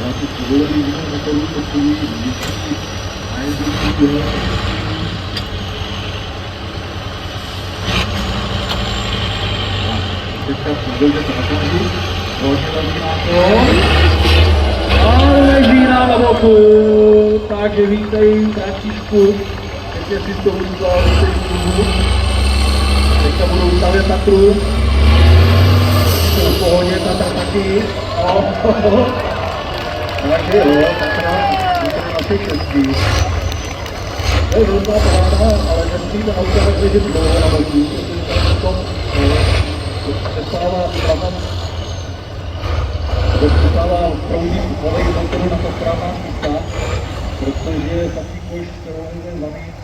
Já tu povolení vidím takový takový vždycky najezdější. Teďka pozdějte to na konci. Hodně velký náklon. Ale leží na boku. Takže vítej, Františku. Teď si to udělal, teďka budou stavět Tatru. Jsou v pohodě, Tatra taky. Takže jo, Tatra na všech šestí. To je hrozná paráda, ale nesmí to auto ležet dlouho na boku, protože tam přestává proudit volej motoru na to správná místa, protože takový koš se volně zamít,